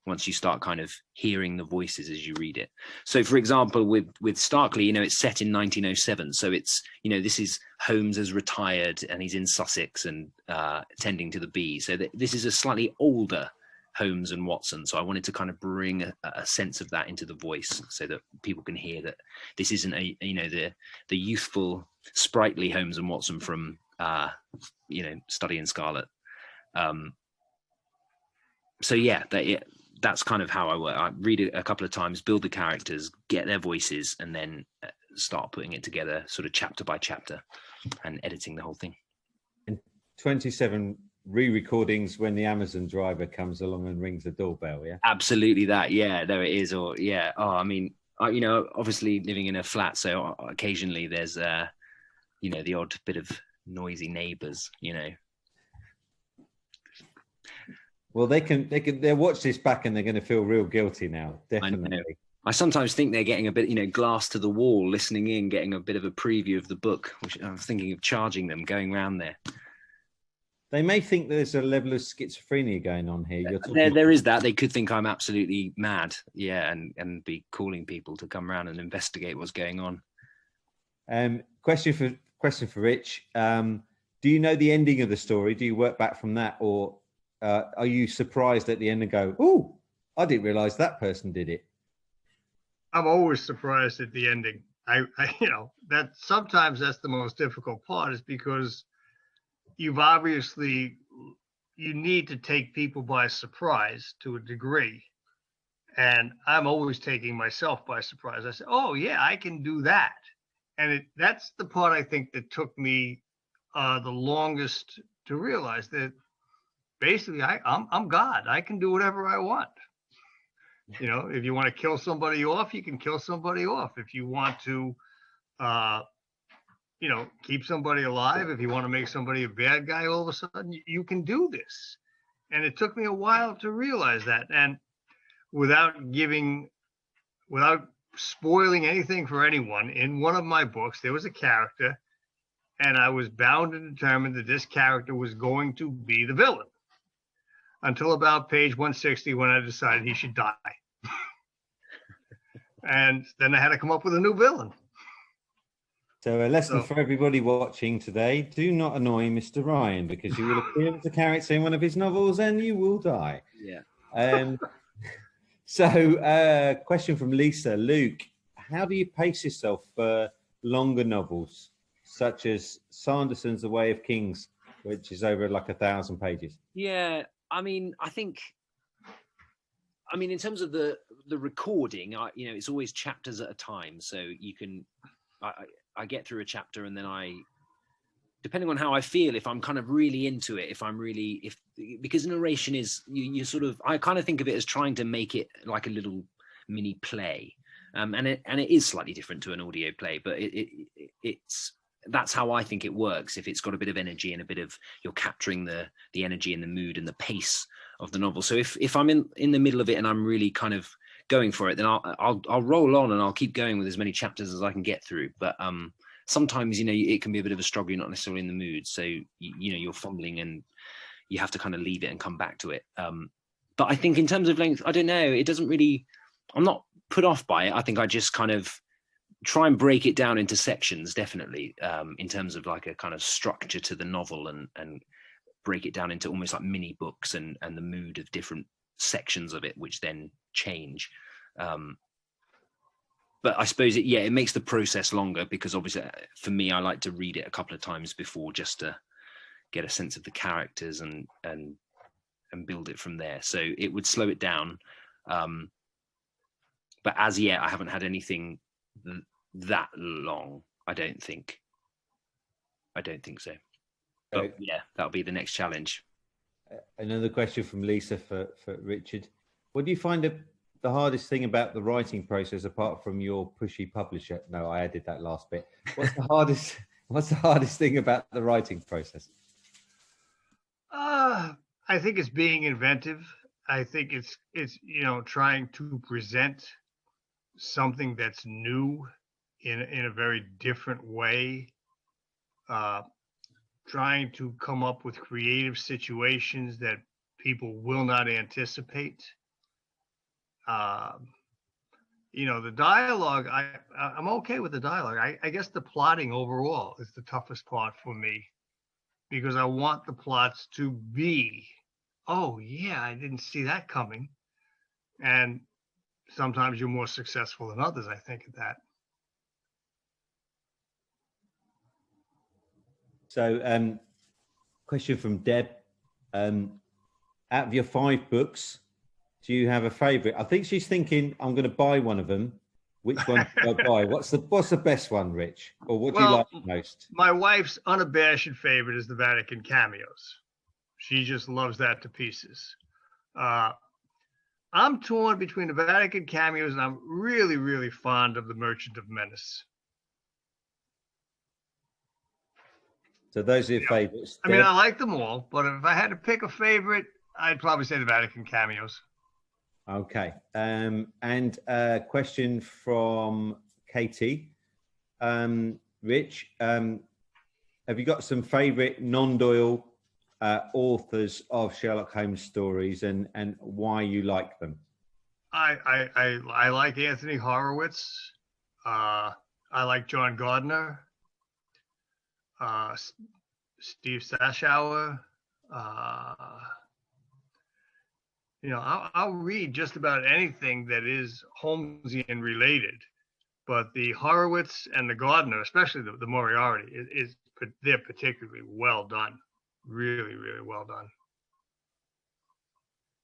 [SPEAKER 2] Once you start kind of hearing the voices as you read it. So for example, with Starkley, it's set in 1907. So it's, this is Holmes has retired and he's in Sussex and tending to the bees. So this is a slightly older Holmes and Watson. So I wanted to kind of bring a sense of that into the voice so that people can hear that this isn't the youthful, sprightly Holmes and Watson from, Study in Scarlet. That's kind of how I work. I read it a couple of times, build the characters, get their voices, and then start putting it together sort of chapter by chapter and editing the whole thing.
[SPEAKER 3] And 27 re-recordings when the Amazon driver comes along and rings the doorbell, yeah?
[SPEAKER 2] Absolutely that, yeah, there it is. Or, yeah, obviously living in a flat, so occasionally there's, the odd bit of noisy neighbours,
[SPEAKER 3] Well, they'll watch this back and they're going to feel real guilty now. Definitely.
[SPEAKER 2] I sometimes think they're getting a bit, glass to the wall, listening in, getting a bit of a preview of the book, which I'm thinking of charging them, going around there.
[SPEAKER 3] They may think there's a level of schizophrenia going on here.
[SPEAKER 2] There is that. They could think I'm absolutely mad, yeah, and be calling people to come around and investigate what's going on.
[SPEAKER 3] Question for Rich. Do you know the ending of the story? Do you work back from that, or are you surprised at the end and go, "Oh, I didn't realize that person did it"?
[SPEAKER 4] I'm always surprised at the ending. I that sometimes that's the most difficult part, is because you need to take people by surprise to a degree. And I'm always taking myself by surprise. I say, oh yeah, I can do that. And that's the part I think that took me the longest to realize, that basically I'm God. I can do whatever I want. If you want to kill somebody off, you can kill somebody off. If you want to, keep somebody alive, if you want to make somebody a bad guy, all of a sudden you can do this. And it took me a while to realize that. And without spoiling anything for anyone, in one of my books, there was a character, and I was bound and determined that this character was going to be the villain until about page 160 when I decided he should die. And then I had to come up with a new villain.
[SPEAKER 3] So a lesson for everybody watching today: do not annoy Mr. Ryan, because you will appear as a character in one of his novels and you will die.
[SPEAKER 2] Yeah.
[SPEAKER 3] So question from Lisa. Luke, how do you pace yourself for longer novels, such as Sanderson's The Way of Kings, which is over like 1,000 pages?
[SPEAKER 2] Yeah, I mean, in terms of the recording, it's always chapters at a time. So you can, I get through a chapter, and then depending on how I feel, if I'm kind of really into it, because narration is, you sort of, I kind of think of it as trying to make it like a little mini play. And it is slightly different to an audio play, but that's how I think it works. If it's got a bit of energy and a bit of, you're capturing the energy and the mood and the pace of the novel. So if I'm in the middle of it and I'm really kind of going for it, then I'll roll on and I'll keep going with as many chapters as I can get through. But sometimes, it can be a bit of a struggle. You're not necessarily in the mood, so you're fumbling and you have to kind of leave it and come back to it. But I think in terms of length, I don't know. It doesn't really. I'm not put off by it. I think I just kind of try and break it down into sections, definitely, in terms of like a kind of structure to the novel, and break it down into almost like mini books and the mood of different sections of it, which then change. But I suppose it makes the process longer, because obviously for me, I like to read it a couple of times before, just to get a sense of the characters and build it from there. So it would slow it down. But as yet, I haven't had anything that long. I don't think so. But yeah, that'll be the next challenge.
[SPEAKER 3] Another question from Lisa for Richard. What do you find the hardest thing about the writing process, apart from your pushy publisher? No, I added that last bit. What's the hardest thing about the writing process?
[SPEAKER 4] I think it's being inventive. I think it's trying to present something that's new in a very different way. Trying to come up with creative situations that people will not anticipate. The dialogue, I'm okay with the dialogue. I guess the plotting overall is the toughest part for me, because I want the plots to be, oh yeah, I didn't see that coming. And sometimes you're more successful than others, I think, at that.
[SPEAKER 3] So, question from Deb. Out of your 5 books, do you have a favorite? I think she's thinking, I'm going to buy one of them. Which one should I buy? What's the best one, Rich? Or what do you like most?
[SPEAKER 4] My wife's unabashed favorite is the Vatican Cameos. She just loves that to pieces. I'm torn between the Vatican Cameos, and I'm really, really fond of The Merchant of Menace.
[SPEAKER 3] So those are your favorites.
[SPEAKER 4] I mean, I like them all, but if I had to pick a favorite, I'd probably say the Vatican Cameos.
[SPEAKER 3] Okay. And a question from Katie. Rich, have you got some favorite non-Doyle authors of Sherlock Holmes stories, and why you like them?
[SPEAKER 4] I like Anthony Horowitz. I like John Gardner. Steve Sashauer. I'll read just about anything that is Holmesian related, but the Horowitz and the Gardner, especially the Moriarty, they're particularly well done. Really, really well done.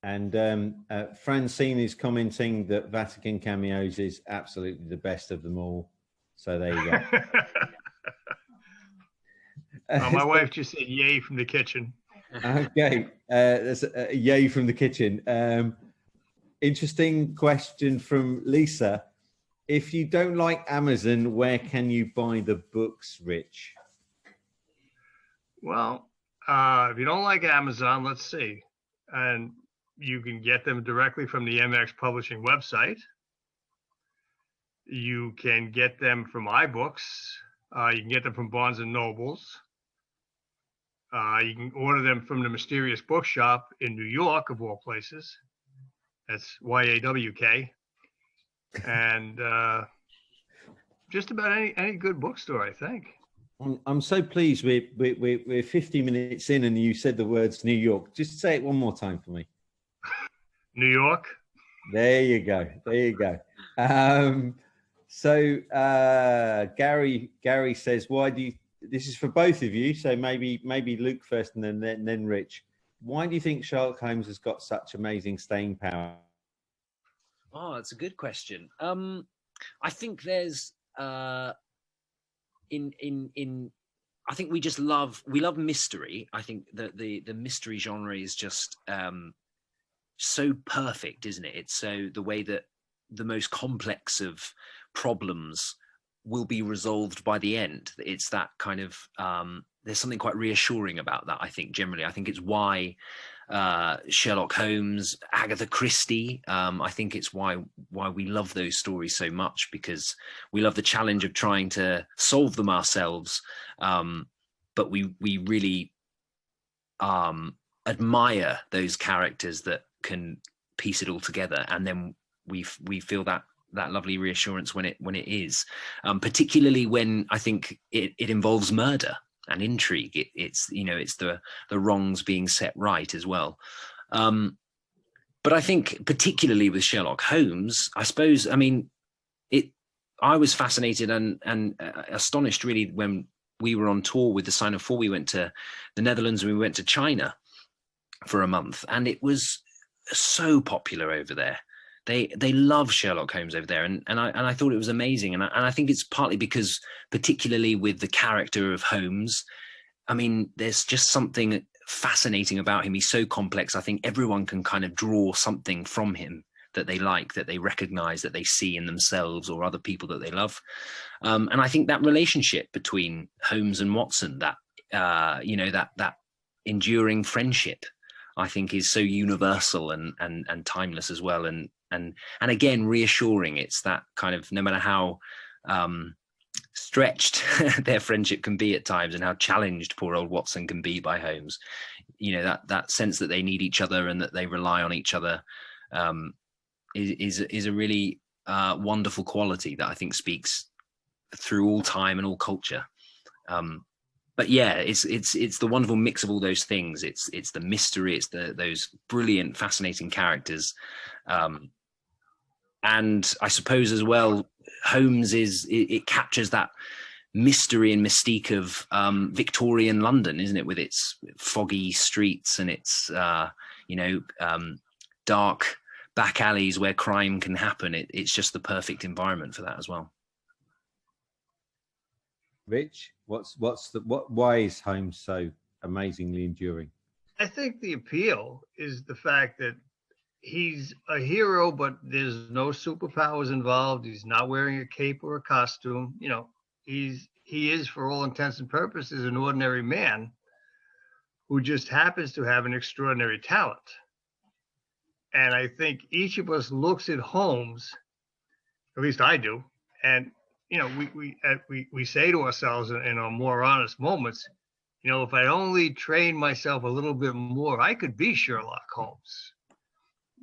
[SPEAKER 3] And Francine is commenting that Vatican Cameos is absolutely the best of them all. So there you go.
[SPEAKER 4] My wife just said yay from the kitchen.
[SPEAKER 3] Okay, that's a yay from the kitchen. Interesting question from Lisa. If you don't like Amazon, where can you buy the books, Rich?
[SPEAKER 4] Well, if you don't like Amazon, let's see. And you can get them directly from the MX Publishing website. You can get them from iBooks. You can get them from Barnes and Nobles. You can order them from the Mysterious Bookshop in New York, of all places. That's YAWK. And just about any good bookstore, I think.
[SPEAKER 3] I'm so pleased we're 50 minutes in and you said the words New York. Just say it one more time for me.
[SPEAKER 4] New York.
[SPEAKER 3] There you go. There you go. Gary says, why do you, this is for both of you, so maybe Luke first and then Rich. Why do you think Sherlock Holmes has got such amazing staying power?
[SPEAKER 2] Oh, that's a good question. I think there's I think we love mystery. I think that the mystery genre is just so perfect, isn't it? It's so the way that the most complex of problems will be resolved by the end. It's that kind of there's something quite reassuring about that. I think generally, I think it's why Sherlock Holmes, Agatha Christie. I think it's why we love those stories so much, because we love the challenge of trying to solve them ourselves. But we really admire those characters that can piece it all together, and then we feel that lovely reassurance when it is, particularly when I think it involves murder and intrigue. It's the wrongs being set right as well. But I think particularly with Sherlock Holmes, I suppose, I mean, I was fascinated and astonished really when we were on tour with the Sign of Four. We went to the Netherlands and we went to China for a month, and it was so popular over there. They love Sherlock Holmes over there, and I thought it was amazing, and I think it's partly because, particularly with the character of Holmes, I mean, there's just something fascinating about him. He's so complex. I think everyone can kind of draw something from him that they like, that they recognize, that they see in themselves or other people that they love, and I think that relationship between Holmes and Watson, that that enduring friendship, I think is so universal and timeless as well, and again reassuring. It's that kind of, no matter how stretched their friendship can be at times, and how challenged poor old Watson can be by Holmes, that sense that they need each other and that they rely on each other is a really wonderful quality that I think speaks through all time and all culture. But yeah, it's the wonderful mix of all those things. It's the mystery, it's those brilliant, fascinating characters, and I suppose as well, Holmes it captures that mystery and mystique of Victorian London, isn't it? With its foggy streets and its dark back alleys where crime can happen. It's just the perfect environment for that as well.
[SPEAKER 3] Rich, why is Holmes so amazingly enduring?
[SPEAKER 4] I think the appeal is the fact that he's a hero, but there's no superpowers involved. He's not wearing a cape or a costume. He is, for all intents and purposes, an ordinary man who just happens to have an extraordinary talent. And I think each of us looks at Holmes, at least I do, and we say to ourselves in our more honest moments, if I only train myself a little bit more, I could be Sherlock Holmes.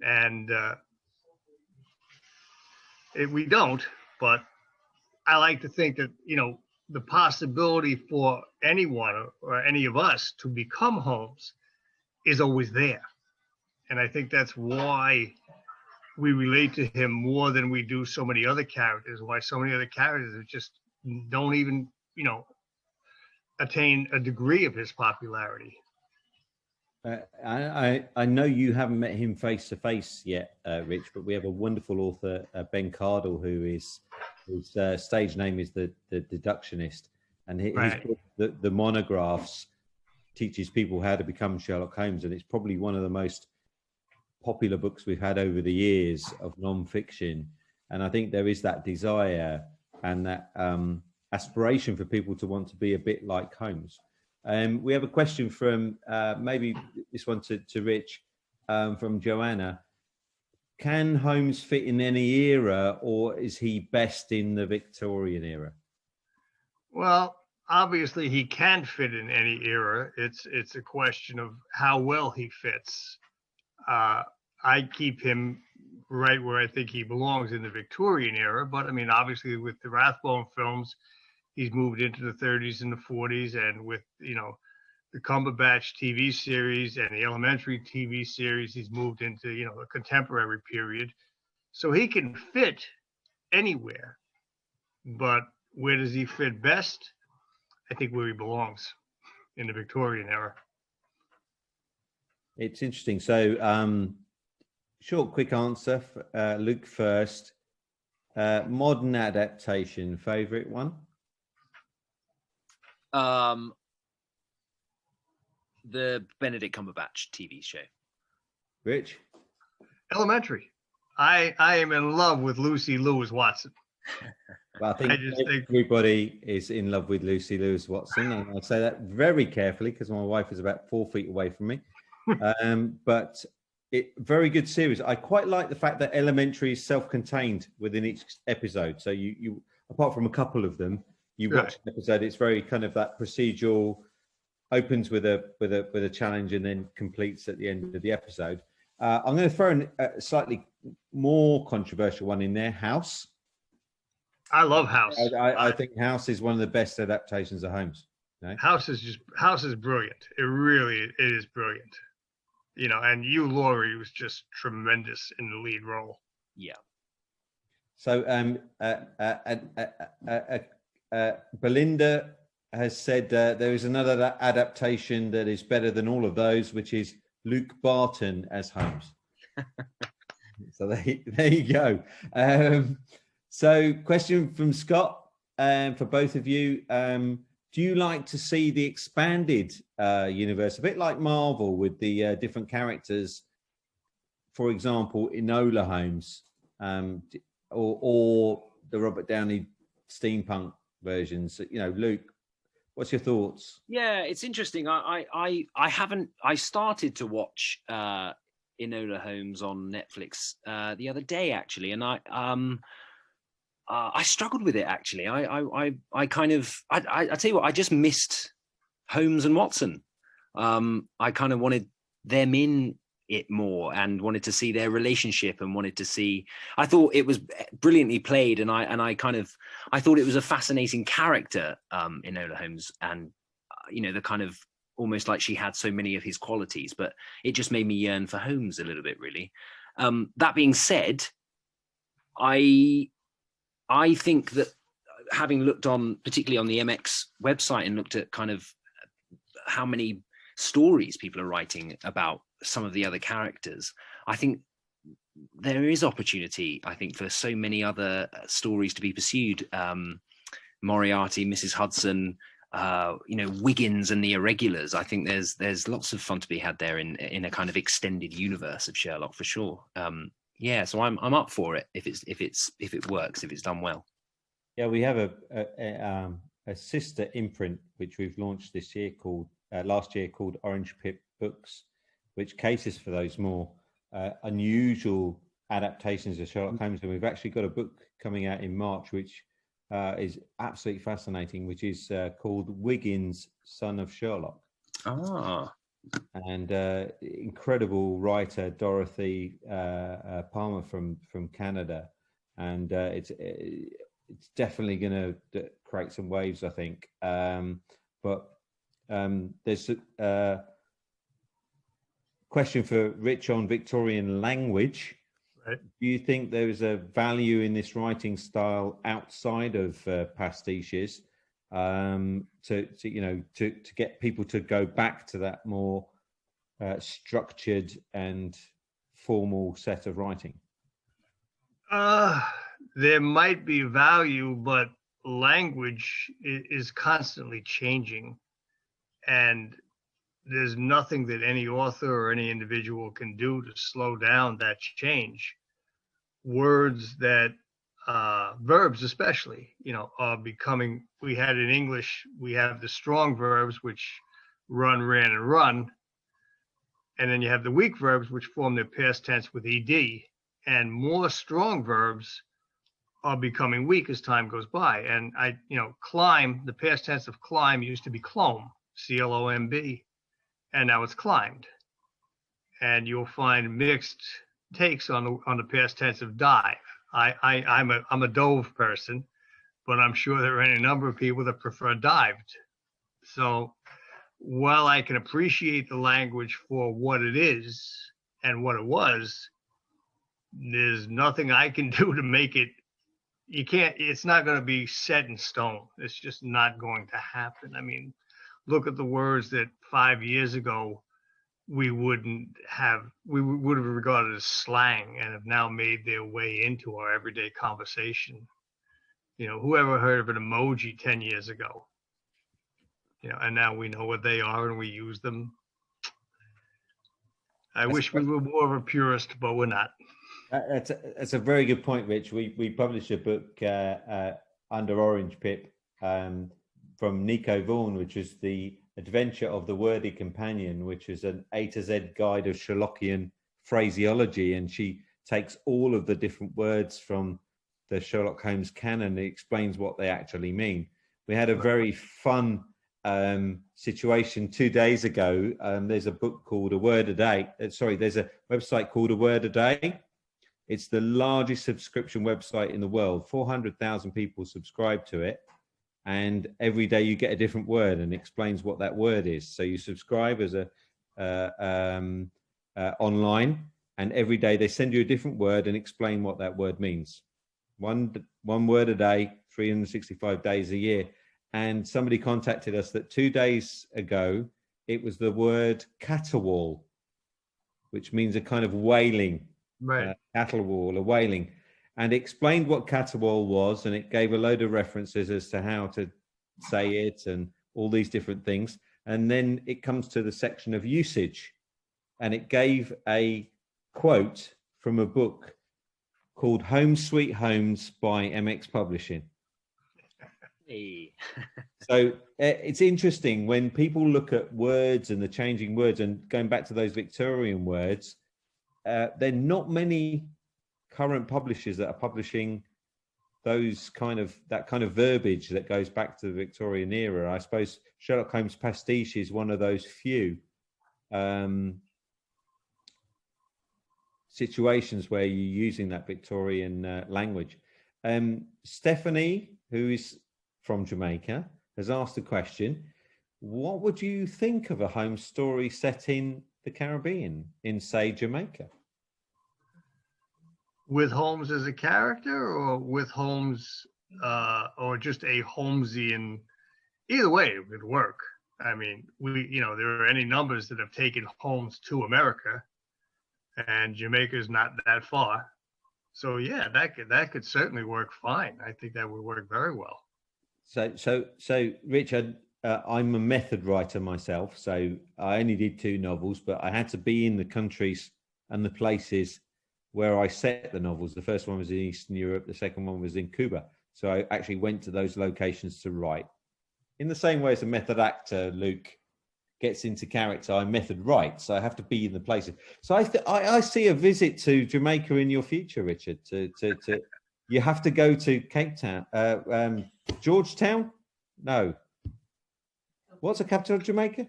[SPEAKER 4] And we don't, but I like to think that, the possibility for anyone or any of us to become Holmes is always there. And I think that's why we relate to him more than we do so many other characters, why so many other characters just don't even, attain a degree of his popularity.
[SPEAKER 3] I know you haven't met him face to face yet, Rich, but we have a wonderful author, Ben Cardle, whose stage name is the Deductionist, and his book, the Monographs, teaches people how to become Sherlock Holmes, and it's probably one of the most popular books we've had over the years of non-fiction. And I think there is that desire and that aspiration for people to want to be a bit like Holmes. We have a question from maybe this one to Rich, from Joanna.
[SPEAKER 1] can Holmes fit in any era, or is he best in the Victorian era?
[SPEAKER 4] Well, obviously he can fit in any era. It's a question of how well he fits. I keep him right where I think he belongs in the Victorian era, but I mean, obviously with the Rathbone films, he's moved into the 30s and the 40s, and with the Cumberbatch TV series and the Elementary TV series, he's moved into a contemporary period. So he can fit anywhere, but where does he fit best? I think where he belongs, in the Victorian era.
[SPEAKER 1] It's interesting. So, short, quick answer. Luke first. Modern adaptation, favorite one?
[SPEAKER 2] The Benedict Cumberbatch TV show.
[SPEAKER 1] Rich?
[SPEAKER 4] Elementary. I am in love with Lucy Liu as Watson.
[SPEAKER 1] Well, I think everybody is in love with Lucy Liu as Watson, and I say that very carefully because my wife is about 4 feet away from me. But very good series. I quite like the fact that Elementary is self-contained within each episode. So you apart from a couple of them, you watch an episode. It's very kind of that procedural, opens with a challenge and then completes at the end of the episode. I'm going to throw in a slightly more controversial one in there. House.
[SPEAKER 4] I love House.
[SPEAKER 1] I think House is one of the best adaptations of Holmes. No?
[SPEAKER 4] House is brilliant. It really is brilliant. And Hugh Laurie was just tremendous in the lead role.
[SPEAKER 2] Yeah.
[SPEAKER 1] So Belinda has said there is another adaptation that is better than all of those, which is Luke Barton as Holmes. So there you go. So question from Scott for both of you. Do you like to see the expanded universe, a bit like Marvel with the different characters, for example, Enola Holmes, or the Robert Downey steampunk versions? Luke, what's your thoughts?
[SPEAKER 2] Yeah, it's interesting. I started to watch Enola Holmes on Netflix the other day, actually, and I struggled with it, actually. I tell you what, I just missed Holmes and Watson. I kind of wanted them in it more and wanted to see their relationship and wanted to see. I thought it was brilliantly played, and I thought it was a fascinating character, Enola Holmes, and the kind of almost like she had so many of his qualities, but it just made me yearn for Holmes a little bit, really. That being said, I think that having looked particularly on the MX website and looked at kind of how many stories people are writing about some of the other characters, I think there is opportunity, I think, for so many other stories to be pursued. Moriarty, Mrs. Hudson, Wiggins and the Irregulars. I think there's lots of fun to be had there in a kind of extended universe of Sherlock, for sure. So I'm up for it if it works, if it's done well.
[SPEAKER 1] Yeah, we have a sister imprint which we've launched last year called Orange Pip Books, which caters for those more unusual adaptations of Sherlock Holmes. And we've actually got a book coming out in March which is absolutely fascinating, which is called Wiggins, Son of Sherlock. And incredible writer Dorothy Palmer from Canada, and it's definitely going to create some waves, I think. But there's a question for Rich on Victorian language.
[SPEAKER 4] Right.
[SPEAKER 1] Do you think there is a value in this writing style outside of pastiches? To get people to go back to that more structured and formal set of writing?
[SPEAKER 4] There might be value, but language is constantly changing, and there's nothing that any author or any individual can do to slow down that change. Words that verbs especially, are becoming, we had in English, we have the strong verbs, which run, ran, and run. And then you have the weak verbs, which form their past tense with ed. and more strong verbs are becoming weak as time goes by. And climb, the past tense of climb used to be clomb, C-L-O-M-B, and now it's climbed. And you'll find mixed takes on the past tense of dive. I'm a dove person, but I'm sure there are any number of people that prefer dived. So while I can appreciate the language for what it is and what it was, there's nothing I can do to make it. It's not going to be set in stone. It's just not going to happen. I mean, look at the words that 5 years ago we would have regarded as slang and have now made their way into our everyday conversation. Whoever heard of an emoji 10 years ago? And now we know what they are and we use them. I wish we were more of a purist, but we're not.
[SPEAKER 3] That's a very good point, Rich. We published a book under Orange Pip from Nico Vaughan, which is The Adventure of the Wordy Companion, which is an A to Z guide of Sherlockian phraseology. And she takes all of the different words from the Sherlock Holmes canon and explains what they actually mean. We had a very fun situation 2 days ago. There's a book called A Word a Day. There's a website called A Word a Day. It's the largest subscription website in the world. 400,000 people subscribe to it. And every day you get a different word and explains what that word is. So you subscribe as online, and every day they send you a different word and explain what that word means. One word a day, 365 days a year. And somebody contacted us that 2 days ago, it was the word caterwaul, which means a kind of wailing.
[SPEAKER 4] Right.
[SPEAKER 3] Caterwaul, a wailing, and explained what caterwaul was, and it gave a load of references as to how to say it and all these different things. And then it comes to the section of usage, and it gave a quote from a book called Home Sweet Homes by MX Publishing.
[SPEAKER 2] Hey.
[SPEAKER 3] So it's interesting when people look at words and the changing words, and going back to those Victorian words, there are not many current publishers that are publishing that kind of verbiage that goes back to the Victorian era. I suppose Sherlock Holmes Pastiche is one of those few situations where you're using that Victorian language. Stephanie, who is from Jamaica, has asked a question. What would you think of a Holmes story set in the Caribbean, in, say, Jamaica?
[SPEAKER 4] With Holmes as a character, or with Holmes, or just a Holmesian? Either way, it would work. I mean, there are any numbers that have taken Holmes to America, and Jamaica's not that far. So yeah, that could certainly work fine. I think that would work very well.
[SPEAKER 3] So Richard, I'm a method writer myself, so I only did 2 novels, but I had to be in the countries and the places where I set the novels. The first one was in Eastern Europe, the second one was in Cuba. So I actually went to those locations to write. In the same way as a method actor, Luke, gets into character, I method write, so I have to be in the places. So I see a visit to Jamaica in your future, Richard. You have to go to Cape Town, Georgetown? No. What's the capital of Jamaica?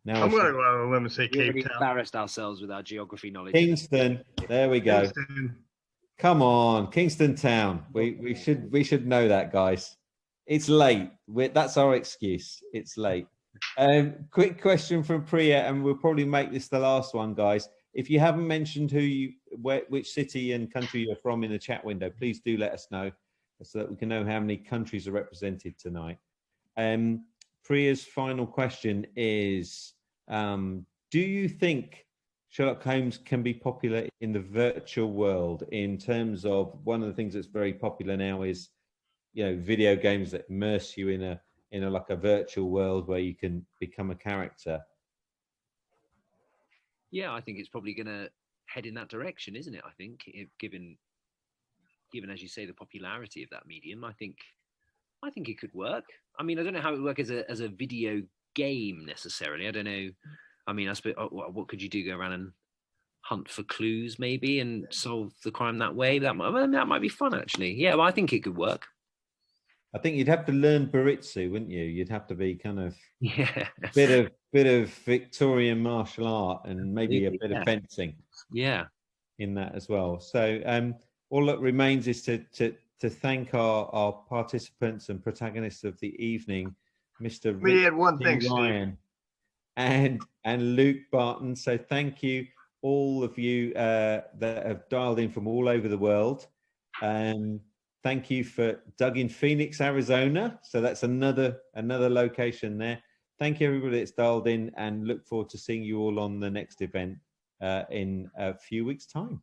[SPEAKER 3] Now
[SPEAKER 4] I'm going to go out on a limb and say
[SPEAKER 2] We
[SPEAKER 4] Cape
[SPEAKER 2] already
[SPEAKER 4] Town.
[SPEAKER 2] embarrassed ourselves with our geography knowledge.
[SPEAKER 3] Kingston. There we go.
[SPEAKER 4] Kingston.
[SPEAKER 3] Come on, Kingston Town. We should know that, guys. It's late. That's our excuse. It's late. Quick question from Priya, and we'll probably make this the last one, guys. If you haven't mentioned which city and country you're from in the chat window, please do let us know so that we can know how many countries are represented tonight. Priya's final question is, do you think Sherlock Holmes can be popular in the virtual world, in terms of one of the things that's very popular now is, video games that immerse you in a like a virtual world where you can become a character?
[SPEAKER 2] Yeah, I think it's probably going to head in that direction, isn't it? I think, given as you say, the popularity of that medium, I think it could work. I mean, I don't know how it would work as a video game necessarily. I don't know. I mean, I suppose, what could you do? Go around and
[SPEAKER 5] hunt for clues maybe and solve the crime that way. That might be fun actually. Yeah, well, I think it could work.
[SPEAKER 3] I think you'd have to learn Baritsu, wouldn't you? You'd have to be kind of
[SPEAKER 5] Yeah,
[SPEAKER 3] bit of Victorian martial art and maybe a bit of fencing.
[SPEAKER 5] Yeah,
[SPEAKER 3] in that as well. So all that remains is to thank our participants and protagonists of the evening, Mr.
[SPEAKER 4] We had one thing,
[SPEAKER 3] Ryan and Luke Barton. So thank you all of you that have dialed in from all over the world. Thank you for Doug in Phoenix, Arizona. So that's another location there. Thank you everybody that's dialed in, and look forward to seeing you all on the next event in a few weeks' time.